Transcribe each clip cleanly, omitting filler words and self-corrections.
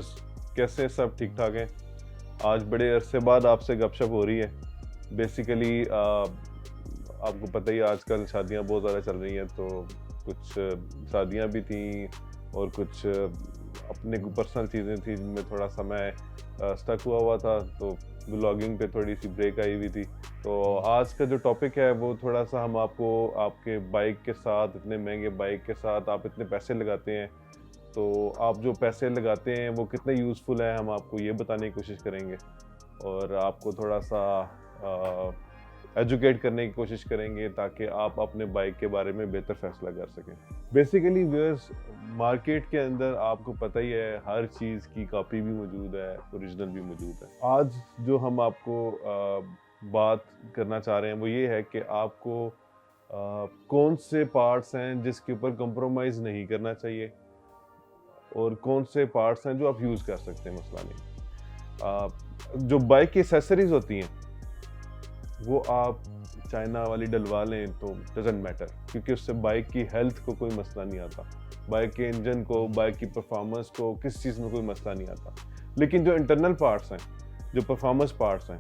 Viewers, कैसे सब ठीक ठाक हैं? आज बड़े अरसे बाद आपसे गपशप हो रही है। बेसिकली आपको पता ही है आजकल शादियां बहुत ज़्यादा चल रही हैं, तो कुछ शादियां भी थी और कुछ अपने पर्सनल चीज़ें थी जिनमें थोड़ा सा मैं स्टक हुआ था, तो ब्लॉगिंग पे थोड़ी सी ब्रेक आई हुई थी। तो आज का जो टॉपिक है वो थोड़ा सा हम आपको आपके बाइक के साथ, इतने महंगे बाइक के साथ आप इतने पैसे लगाते हैं, तो आप जो पैसे लगाते हैं वो कितने यूज़फुल है, हम आपको ये बताने की कोशिश करेंगे और आपको थोड़ा सा एजुकेट करने की कोशिश करेंगे ताकि आप अपने बाइक के बारे में बेहतर फैसला कर सकें। बेसिकली व्यूअर्स, मार्केट के अंदर आपको पता ही है हर चीज़ की कॉपी भी मौजूद है, ओरिजिनल भी मौजूद है। आज जो हम आपको बात करना चाह रहे हैं वो ये है कि आपको कौन से पार्ट्स हैं जिसके ऊपर कंप्रोमाइज़ नहीं करना चाहिए और कौन से पार्ट्स हैं जो आप यूज़ कर सकते हैं, मसला नहीं। जो बाइक की एसेसरीज होती हैं वो आप चाइना वाली डलवा लें तो डजेंट मैटर, क्योंकि उससे बाइक की हेल्थ को कोई मसला नहीं आता, बाइक के इंजन को, बाइक की परफॉर्मेंस को, किस चीज़ में कोई मसला नहीं आता। लेकिन जो इंटरनल पार्ट्स हैं, जो परफॉर्मेंस पार्ट्स हैं,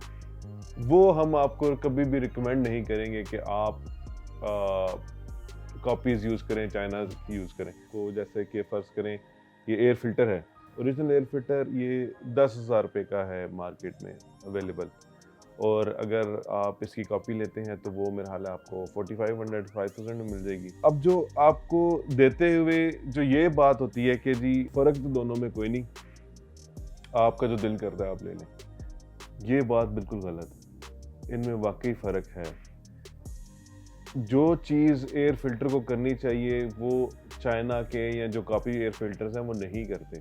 वो हम आपको कभी भी रिकमेंड नहीं करेंगे कि आप कॉपीज़ यूज़ करें, चाइना यूज़ करें। तो जैसे कि फ़र्ज़ करें ये एयर फ़िल्टर है, ओरिजिनल एयर फ़िल्टर ये 10,000 रुपये का है मार्केट में अवेलेबल, और अगर आप इसकी कॉपी लेते हैं तो वो मेरा ख्याल है आपको 4500 में मिल जाएगी। अब जो आपको देते हुए जो ये बात होती है कि जी फ़र्क तो दोनों में कोई नहीं, आपका जो दिल करता है आप ले लें, ये बात बिल्कुल गलत है। इनमें वाकई फ़र्क है। जो चीज़ एयर फ़िल्टर को करनी चाहिए वो चाइना के या जो कॉपी एयर फ़िल्टर्स हैं वो नहीं करते,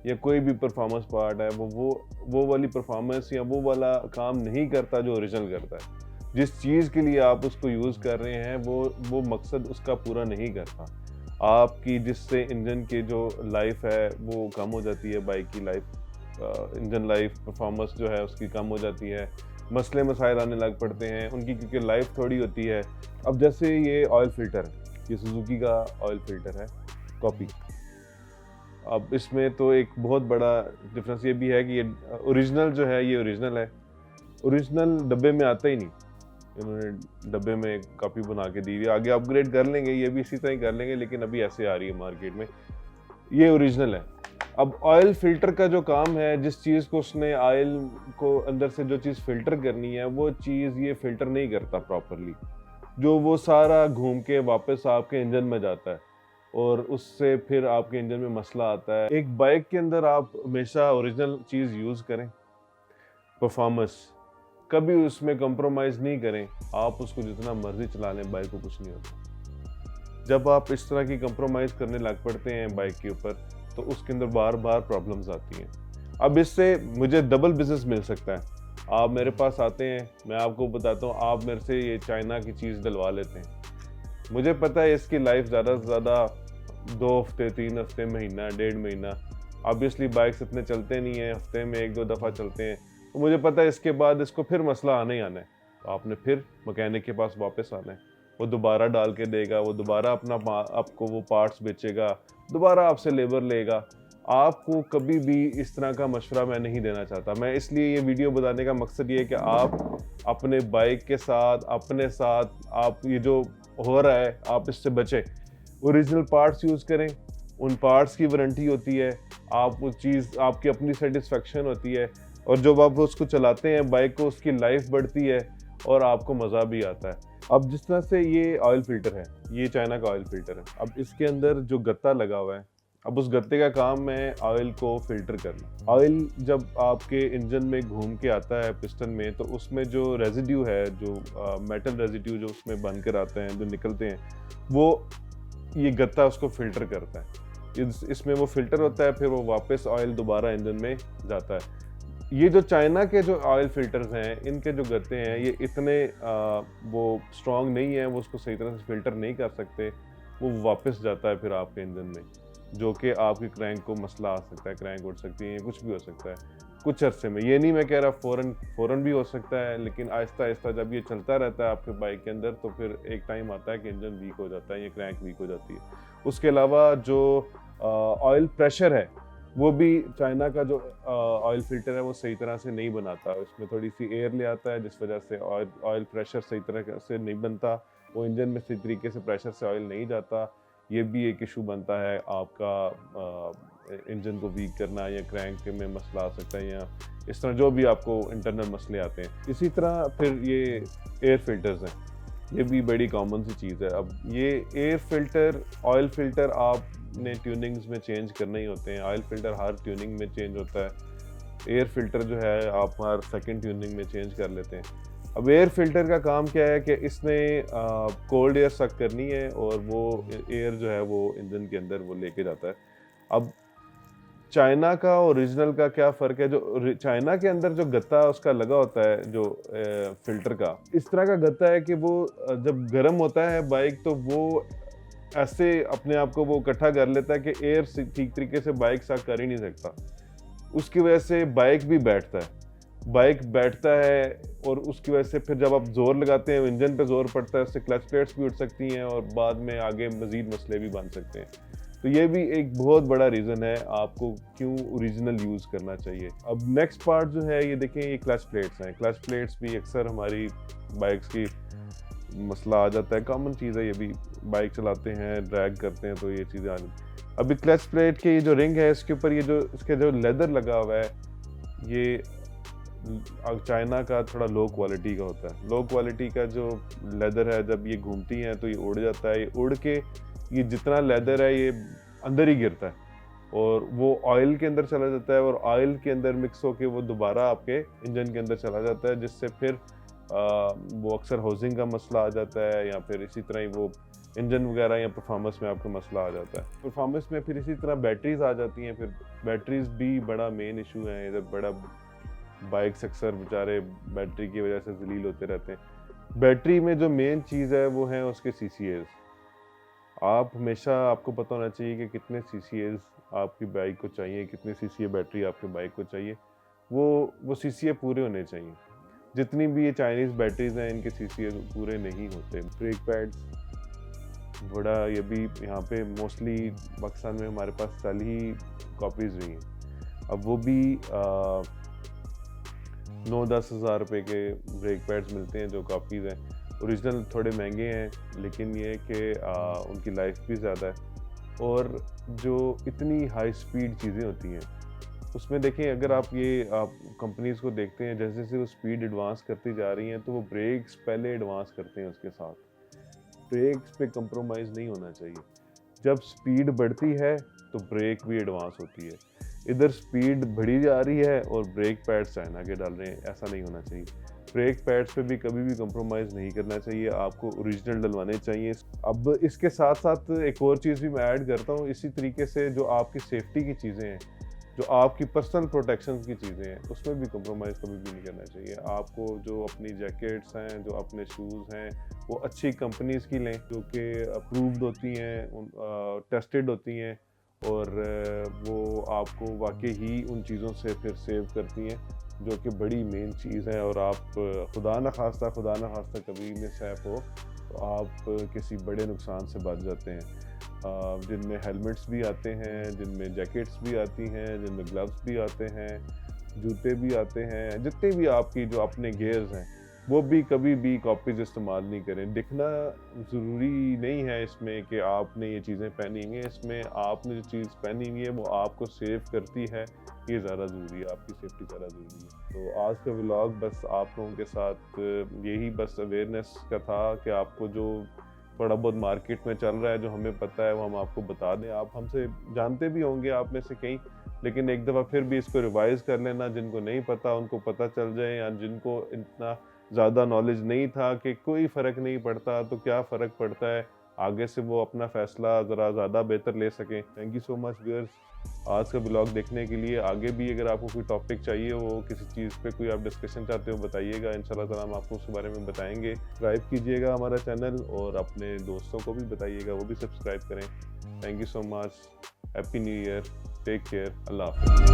या कोई भी परफॉर्मेंस पार्ट है वो वाली परफॉर्मेंस या वो वाला काम नहीं करता जो ओरिजिनल करता है। जिस चीज़ के लिए आप उसको यूज़ कर रहे हैं वो मकसद उसका पूरा नहीं करता। आपकी जिससे इंजन की जो लाइफ है वो कम हो जाती है, बाइक की लाइफ, इंजन लाइफ परफॉर्मेंस जो है उसकी कम हो जाती है, मसले मसाइल आने लग पड़ते हैं उनकी, क्योंकि लाइफ थोड़ी होती है। अब जैसे ये ऑयल फ़िल्टर है, ये सुजुकी का ऑयल फ़िल्टर है कॉपी। अब इसमें तो एक बहुत बड़ा डिफरेंस ये भी है कि ये ओरिजिनल जो है ये ओरिजिनल है, ओरिजिनल डब्बे में आता ही नहीं, इन्होंने डब्बे में कॉपी बना के दी हुई है। आगे अपग्रेड कर लेंगे, ये भी इसी तरह ही कर लेंगे, लेकिन अभी ऐसे आ रही है मार्केट में, ये ओरिजिनल है। अब ऑयल फिल्टर का जो काम है, जिस चीज़ को उसने ऑयल को अंदर से जो चीज़ फिल्टर करनी है वो चीज़ ये फिल्टर नहीं करता प्रॉपरली, जो वो सारा घूम के वापस आपके इंजन में जाता है और उससे फिर आपके इंजन में मसला आता है। एक बाइक के अंदर आप हमेशा ओरिजिनल चीज़ यूज़ करें, परफॉर्मेंस कभी उसमें कंप्रोमाइज़ नहीं करें। आप उसको जितना मर्जी चला लें, बाइक को कुछ नहीं होता। जब आप इस तरह की कंप्रोमाइज़ करने लग पड़ते हैं बाइक के ऊपर, तो उसके अंदर बार बार प्रॉब्लम्स आती हैं। अब इससे मुझे डबल बिजनेस मिल सकता है। आप मेरे पास आते हैं, मैं आपको बताता हूँ, आप मेरे से ये चाइना की चीज़ डलवा लेते हैं, मुझे पता है इसकी लाइफ ज़्यादा से ज़्यादा 2 हफ्ते, 3 हफ्ते, महीना, 1.5 महीना। ऑब्वियसली बाइक्स इतने चलते नहीं हैं, हफ्ते में 1-2 दफ़ा चलते हैं, तो मुझे पता है इसके बाद इसको फिर मसला आना ही आना है। तो आपने फिर मैकेनिक के पास वापस आना है, वो दोबारा डाल के देगा, वो दोबारा आपको वो पार्ट्स बेचेगा, दोबारा आपसे लेबर लेगा। आपको कभी भी इस तरह का मशवरा मैं नहीं देना चाहता। मैं इसलिए ये वीडियो बनाने का मकसद ये है कि आप अपने बाइक के साथ, अपने साथ आप ये जो हो रहा है आप इससे बचें। ओरिजिनल पार्ट्स यूज़ करें, उन पार्ट्स की वारंटी होती है, आप वो चीज़ आपकी अपनी सेटिस्फेक्शन होती है, और जब आप उसको चलाते हैं बाइक को, उसकी लाइफ बढ़ती है और आपको मज़ा भी आता है। अब जिस तरह से ये ऑयल फ़िल्टर है, ये चाइना का ऑयल फ़िल्टर है। अब इसके अंदर जो गत्ता लगा हुआ है, अब उस गत्ते का काम है ऑयल को फ़िल्टर करना। ऑयल जब आपके इंजन में घूम के आता है पिस्टन में, तो उसमें जो रेजिड्यू है, जो मेटल रेजिड्यू जो उसमें बन कर आते हैं, जो निकलते हैं, वो ये गत्ता उसको फ़िल्टर करता है। इसमें वो फ़िल्टर होता है, फिर वो वापस ऑयल दोबारा इंजन में जाता है। ये जो चाइना के जो ऑयल फ़िल्टर्स हैं, इनके जो गत्ते हैं, ये इतने वो स्ट्रॉन्ग नहीं है, वो उसको सही तरह से फ़िल्टर नहीं कर सकते, वो वापस जाता है फिर आपके इंजन में, जो कि आपकी क्रैंक को मसला आ सकता है, क्रैंक उड़ सकती है, कुछ भी हो सकता है कुछ अरसे में। ये नहीं मैं कह रहा फ़ौरन भी हो सकता है, लेकिन आहिस्ता-आहिस्ता जब ये चलता रहता है आपके बाइक के अंदर, तो फिर एक टाइम आता है कि इंजन वीक हो जाता है, ये क्रैंक वीक हो जाती है। उसके अलावा जो ऑयल प्रेशर है, वो भी चाइना का जो ऑयल फिल्टर है वो सही तरह से नहीं बनाता, उसमें थोड़ी सी एयर ले आता है जिस वजह से ऑयल प्रेशर सही तरह से नहीं बनता, वो इंजन में सही तरीके से प्रेशर से ऑयल नहीं जाता। ये भी एक इशू बनता है आपका इंजन को वीक करना, या क्रैंक में मसला आ सकता है, या इस तरह जो भी आपको इंटरनल मसले आते हैं। इसी तरह फिर ये एयर फिल्टर्स हैं, ये भी बड़ी कॉमन सी चीज़ है। अब ये एयर फिल्टर, ऑयल फिल्टर आपने ट्यूनिंग्स में चेंज करने ही होते हैं, ऑयल फिल्टर हर ट्यूनिंग में चेंज होता है, एयर फिल्टर जो है आप हर सेकंड ट्यूनिंग में चेंज कर लेते हैं। अब एयर फिल्टर का काम क्या है कि इसने कोल्ड एयर सक करनी है और वो एयर जो है वो इंजन के अंदर वो लेके जाता है। अब चाइना का ओरिजिनल का क्या फ़र्क है, जो चाइना के अंदर जो गत्ता उसका लगा होता है जो फिल्टर का, इस तरह का गत्ता है कि वो जब गर्म होता है बाइक तो वो ऐसे अपने आप को वो इकट्ठा कर लेता है कि एयर ठीक तरीके से बाइक सक कर ही नहीं सकता। उसकी वजह से बाइक भी बैठता है और उसकी वजह से फिर जब आप जोर लगाते हैं इंजन पे जोर पड़ता है, उससे क्लच प्लेट्स भी उठ सकती हैं और बाद में आगे मजीद मसले भी बन सकते हैं। तो ये भी एक बहुत बड़ा रीज़न है आपको क्यों ओरिजिनल यूज़ करना चाहिए। अब नेक्स्ट पार्ट जो है ये देखें, ये क्लच प्लेट्स हैं। क्लच प्लेट्स भी अक्सर हमारी बाइक्स की मसला आ जाता है, कॉमन चीज़ है, ये भी बाइक चलाते हैं ड्रैग करते हैं तो ये चीज़ें आ जाती हैं। अभी क्लच प्लेट के ये जो रिंग है इसके ऊपर ये जो इसके जो लेदर लगा हुआ है, ये चाइना का थोड़ा लो क्वालिटी का होता है। लो क्वालिटी का जो लेदर है जब ये घूमती हैं तो ये उड़ जाता है, ये उड़ के ये जितना लेदर है ये अंदर ही गिरता है और वो ऑयल के अंदर चला जाता है और ऑयल के अंदर मिक्स होके वो दोबारा आपके इंजन के अंदर चला जाता है, जिससे फिर वो अक्सर हाउसिंग का मसला आ जाता है, या फिर इसी तरह ही वो इंजन वगैरह या परफॉर्मेंस में आपका मसला आ जाता है। परफॉर्मेंस में फिर इसी तरह बैटरीज आ जाती हैं, फिर बैटरीज भी बड़ा मेन इशू है इधर। बड़ा बाइक्स अक्सर बेचारे बैटरी की वजह से जलील होते रहते हैं। बैटरी में जो मेन चीज़ है वो है उसके CCAs। आप हमेशा आपको पता होना चाहिए कि कितने CCAs आपकी बाइक को चाहिए, कितने CCA बैटरी आपकी बाइक को चाहिए, वो CCA पूरे होने चाहिए। जितनी भी ये चाइनीज़ बैटरीज हैं इनके CCA पूरे नहीं होते। ब्रेक पैड्स बड़ा, ये भी यहाँ पे मोस्टली पाकिस्तान में हमारे पास 40 ही कॉपीज़ हुई हैं। अब वो भी 9-10 हज़ार रुपये के ब्रेक पैड्स मिलते हैं जो कॉपीज़ हैं। ओरिजिनल थोड़े महंगे हैं लेकिन ये कि उनकी लाइफ भी ज़्यादा है, और जो इतनी हाई स्पीड चीज़ें होती हैं उसमें देखें, अगर आप कंपनीज़ को देखते हैं जैसे जैसे वो स्पीड एडवांस करती जा रही हैं तो वो ब्रेक्स पहले एडवांस करते हैं, उसके साथ ब्रेक्स पे कंप्रोमाइज़ नहीं होना चाहिए। जब स्पीड बढ़ती है तो ब्रेक भी एडवांस होती है। इधर स्पीड बढ़ी जा रही है और ब्रेक पैड्स चाइना के डाल रहे हैं, ऐसा नहीं होना चाहिए। ब्रेक पैड्स पे भी कभी भी कंप्रोमाइज़ नहीं करना चाहिए, आपको ओरिजिनल डलवाने चाहिए। अब इसके साथ साथ एक और चीज़ भी मैं ऐड करता हूँ, इसी तरीके से जो आपकी सेफ्टी की चीज़ें हैं, जो आपकी पर्सनल प्रोटेक्शन की चीज़ें हैं, उसमें भी कंप्रोमाइज़ कभी भी नहीं करना चाहिए। आपको जो अपनी जैकेट्स हैं, जो अपने शूज़ हैं, वो अच्छी कंपनीज़ की लें जो कि अप्रूव्ड होती हैं, टेस्टेड होती हैं, और वो आपको वाकई ही उन चीज़ों से फिर सेव करती हैं, जो कि बड़ी मेन चीज़ है। और आप खुदा न खास्ता कभी मिसहैप हो तो आप किसी बड़े नुकसान से बच जाते हैं, जिनमें हेलमेट्स भी आते हैं, जिनमें जैकेट्स भी आती हैं, जिनमें ग्लव्स भी आते हैं, जूते भी आते हैं, जितने भी आपकी जो अपने गियर्स हैं वो भी कभी भी कॉपीज इस्तेमाल नहीं करें। दिखना ज़रूरी नहीं है इसमें कि आपने ये चीज़ें पहनी हुई हैं, इसमें आपने जो चीज़ पहनी हुई है वो आपको सेव करती है, ये ज़्यादा ज़रूरी है, आपकी सेफ्टी ज़्यादा ज़रूरी है। तो आज का व्लॉग बस आप लोगों के साथ यही बस अवेयरनेस का था कि आपको जो थोड़ा बहुत मार्केट में चल रहा है, जो हमें पता है वो हम आपको बता दें। आप हमसे जानते भी होंगे आप में से कई, लेकिन एक दफ़ा फिर भी इसको रिवाइज़ कर लेना, जिनको नहीं पता उनको पता चल जाए, या जिनको इतना ज़्यादा नॉलेज नहीं था कि कोई फ़र्क नहीं पड़ता तो क्या फ़र्क पड़ता है, आगे से वो अपना फ़ैसला ज़रा ज़्यादा बेहतर ले सकें। Thank you so much viewers आज का ब्लॉग देखने के लिए। आगे भी अगर आपको कोई टॉपिक चाहिए हो, किसी चीज़ पे कोई आप डिस्कशन चाहते हो, बताइएगा, इंशाल्लाह ताला हम आपको उसके बारे में बताएंगे। सब्सक्राइब कीजिएगा हमारा चैनल और अपने दोस्तों को भी बताइएगा, वो भी सब्सक्राइब करें। Thank you so much, happy new year, take care, अल्लाह हाफ़िज़।